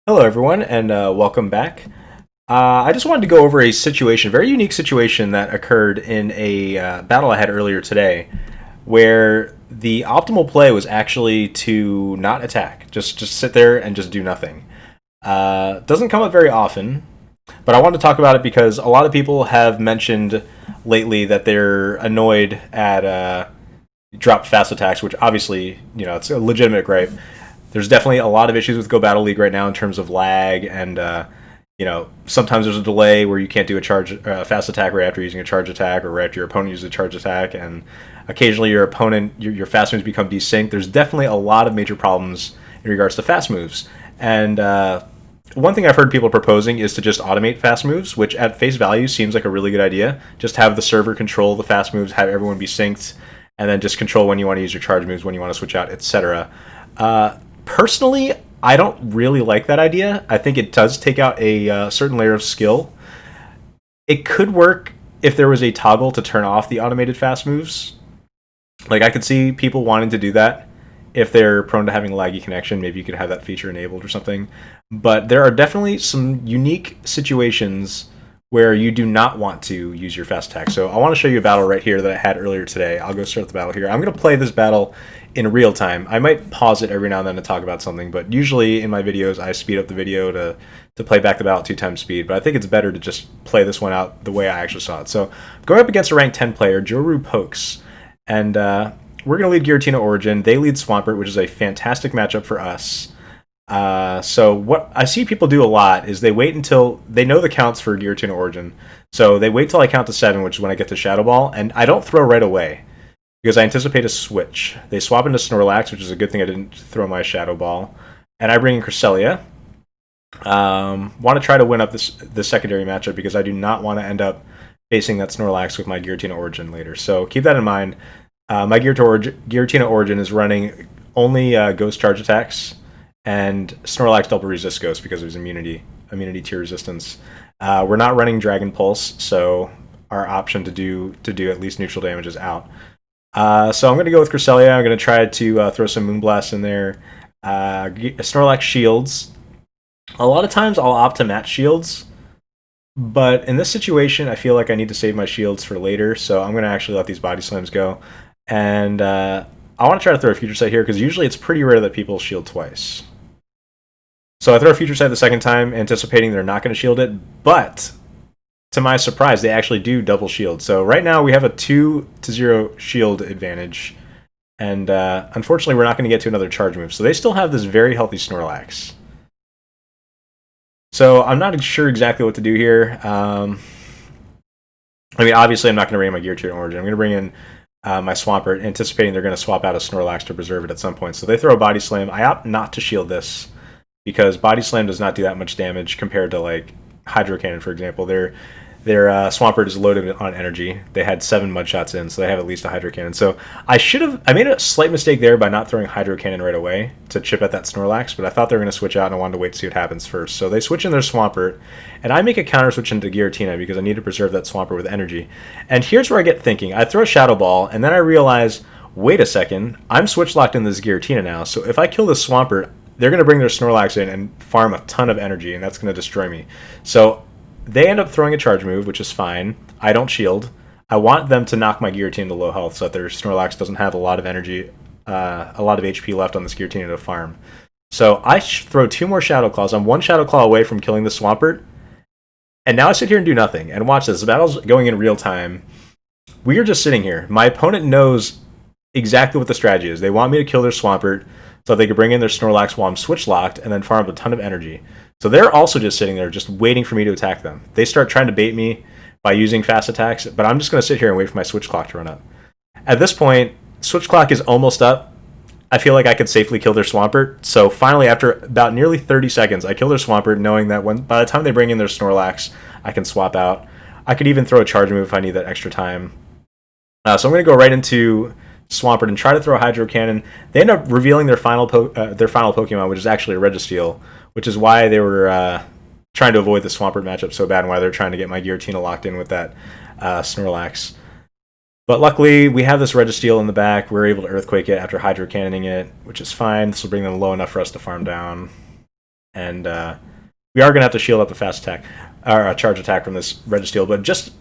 Hello, everyone, and welcome back. I just wanted to go over a situation, very unique situation that occurred in a battle I had earlier today, where the optimal play was actually to not attack, just sit there and just do nothing. Doesn't come up very often, but I wanted to talk about it because a lot of people have mentioned lately that they're annoyed at drop fast attacks, which obviously it's a legitimate gripe. There's definitely a lot of issues with Go Battle League right now in terms of lag and sometimes there's a delay where you can't do a charge fast attack right after using a charge attack or right after your opponent uses a charge attack, and occasionally your opponent your fast moves become desynced. There's definitely a lot of major problems in regards to fast moves, and one thing I've heard people proposing is to just automate fast moves, which at face value seems like a really good idea. Just have the server control the fast moves, have everyone be synced, and then just control when you want to use your charge moves, when you want to switch out, etc. Personally, I don't really like that idea. I think it does take out a certain layer of skill. It could work if there was a toggle to turn off the automated fast moves. Like, I could see people wanting to do that if they're prone to having a laggy connection. Maybe you could have that feature enabled or something. But there are definitely some unique situations where you do not want to use your fast attack. So I want to show you a battle right here that I had earlier today. I'll go start the battle here. I'm going to play this battle in real time. I might pause it every now and then to talk about something, but usually in my videos I speed up the video to play back the battle 2 times speed. But I think it's better to just play this one out the way I actually saw it. So going up against a rank 10 player, Joru Pokes, and we're going to lead Giratina Origin. They lead Swampert, which is a fantastic matchup for us. So what I see people do a lot is they wait until they know the counts for Giratina Origin. So they wait till I count to 7, which is when I get to Shadow Ball, and I don't throw right away because I anticipate a switch. They swap into Snorlax, which is a good thing I didn't throw my Shadow Ball, and I bring in Cresselia. Want to try to win up this secondary matchup because I do not want to end up facing that Snorlax with my Giratina Origin later. So keep that in mind. My Giratina Origin is running only Ghost Charge attacks, and Snorlax double resist Ghost because of his immunity tier resistance. We're not running Dragon Pulse, so our option to do at least neutral damage is out. So I'm going to go with Cresselia. I'm going to try to throw some Moonblast in there. Snorlax shields. A lot of times I'll opt to match shields, but in this situation I feel like I need to save my shields for later, so I'm going to actually let these Body Slams go. And I want to try to throw a Future Sight here because usually it's pretty rare that people shield twice. So I throw a Future Sight the second time, anticipating they're not going to shield it, but to my surprise, they actually do double shield. So right now we have a 2-0 shield advantage, and unfortunately we're not going to get to another charge move. So they still have this very healthy Snorlax. So I'm not sure exactly what to do here. I mean, obviously I'm not going to bring in my Giratina Origin. I'm going to bring in my Swampert, anticipating they're going to swap out a Snorlax to preserve it at some point. So they throw a Body Slam. I opt not to shield this because Body Slam does not do that much damage compared to like Hydro Cannon, for example. Their Swampert is loaded on energy. They had 7 Mud Shots in, so they have at least a Hydro Cannon. So I made a slight mistake there by not throwing Hydro Cannon right away to chip at that Snorlax, but I thought they were going to switch out and I wanted to wait to see what happens first. So they switch in their Swampert, and I make a counter switch into Giratina because I need to preserve that Swampert with energy. And here's where I get thinking. I throw a Shadow Ball, and then I realize, wait a second, I'm switch locked in this Giratina now, so if I kill this Swampert, they're going to bring their Snorlax in and farm a ton of energy, and that's going to destroy me. So they end up throwing a charge move, which is fine. I don't shield. I want them to knock my Giratina to low health so that their Snorlax doesn't have a lot of energy, a lot of HP left on this Giratina to farm. So I throw 2 more Shadow Claws. I'm 1 Shadow Claw away from killing the Swampert. And now I sit here and do nothing. And watch this. The battle's going in real time. We are just sitting here. My opponent knows exactly what the strategy is. They want me to kill their Swampert so they can bring in their Snorlax while I'm switch locked and then farm up a ton of energy. So they're also just sitting there, just waiting for me to attack them. They start trying to bait me by using fast attacks, but I'm just going to sit here and wait for my switch clock to run up. At this point, switch clock is almost up. I feel like I could safely kill their Swampert. So finally, after about nearly 30 seconds, I kill their Swampert, knowing that by the time they bring in their Snorlax, I can swap out. I could even throw a charge move if I need that extra time. So I'm going to go right into Swampert and try to throw a Hydro Cannon. They end up revealing their final Pokemon, which is actually a Registeel, which is why they were trying to avoid the Swampert matchup so bad and why they're trying to get my Giratina locked in with that Snorlax. But luckily, we have this Registeel in the back. We're able to Earthquake it after Hydro Cannoning it, which is fine. This will bring them low enough for us to farm down. and we are going to have to shield up a fast attack or a charge attack from this Registeel. But just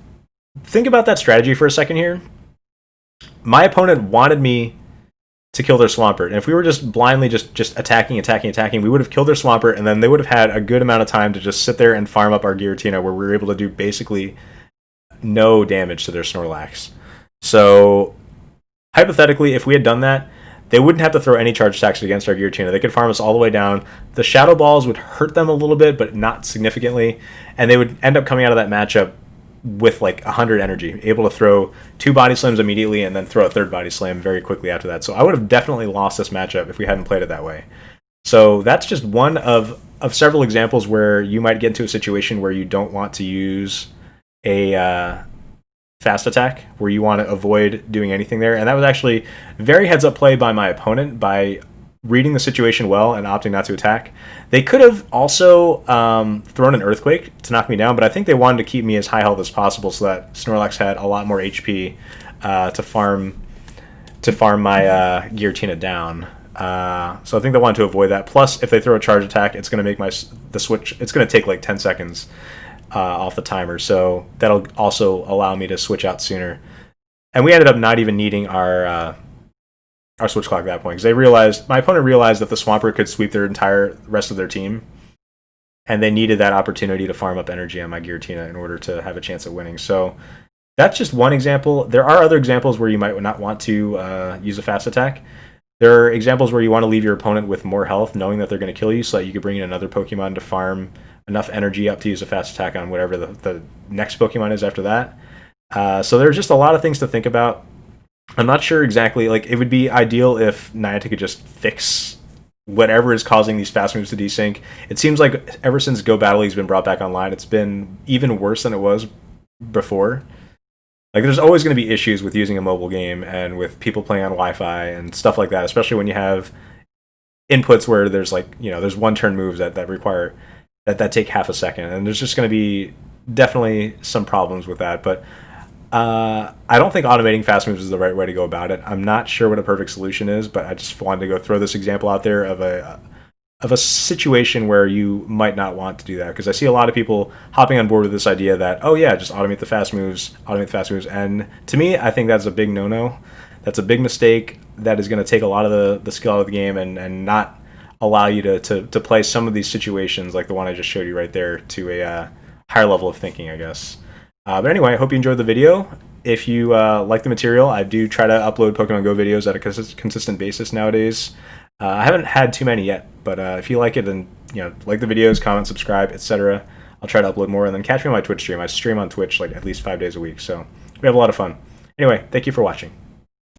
think about that strategy for a second here. My opponent wanted me to kill their Swampert, and if we were just blindly just attacking, we would have killed their Swampert, and then they would have had a good amount of time to just sit there and farm up our Giratina, where we were able to do basically no damage to their Snorlax. So hypothetically, if we had done that, they wouldn't have to throw any charge attacks against our Giratina. They could farm us all the way down. The Shadow Balls would hurt them a little bit, but not significantly, and they would end up coming out of that matchup with like 100 energy, able to throw 2 Body Slams immediately and then throw a 3rd Body Slam very quickly after that. So I would have definitely lost this matchup if we hadn't played it that way. So that's just one of several examples where you might get into a situation where you don't want to use a fast attack, where you want to avoid doing anything there. And that was actually very heads up play by my opponent by reading the situation well and opting not to attack. They could have also thrown an Earthquake to knock me down, but I think they wanted to keep me as high health as possible so that Snorlax had a lot more HP to farm my Giratina down. So I think they wanted to avoid that. Plus, if they throw a charge attack, it's going to make the switch. It's going to take like 10 seconds off the timer, so that'll also allow me to switch out sooner. And we ended up not even needing our switch clock at that point, because my opponent realized that the Swampert could sweep their entire rest of their team, and they needed that opportunity to farm up energy on my Giratina in order to have a chance at winning. So that's just one example. There are other examples where you might not want to use a fast attack. There are examples where you want to leave your opponent with more health, knowing that they're going to kill you, so that you can bring in another Pokemon to farm enough energy up to use a fast attack on whatever the next Pokemon is after that. So there's just a lot of things to think about. I'm not sure exactly, like, it would be ideal if Niantic could just fix whatever is causing these fast moves to desync. It seems like ever since Go Battle League's been brought back online, it's been even worse than it was before. Like, there's always going to be issues with using a mobile game and with people playing on Wi-Fi and stuff like that, especially when you have inputs where there's there's one-turn moves that require that take half a second, and there's just going to be definitely some problems with that. But I don't think automating fast moves is the right way to go about it. I'm not sure what a perfect solution is, but I just wanted to go throw this example out there of a situation where you might not want to do that, because I see a lot of people hopping on board with this idea that, oh yeah, just automate the fast moves, and to me, I think that's a big no-no. That's a big mistake that is going to take a lot of the skill out of the game and not allow you to play some of these situations like the one I just showed you right there to a higher level of thinking, I guess. But anyway, I hope you enjoyed the video. If you like the material, I do try to upload Pokemon Go videos at a consistent basis nowadays. I haven't had too many yet, but if you like it, then like the videos, comment, subscribe, etc. I'll try to upload more, and then catch me on my Twitch stream. I stream on Twitch like at least 5 days a week, so we have a lot of fun. Anyway, thank you for watching.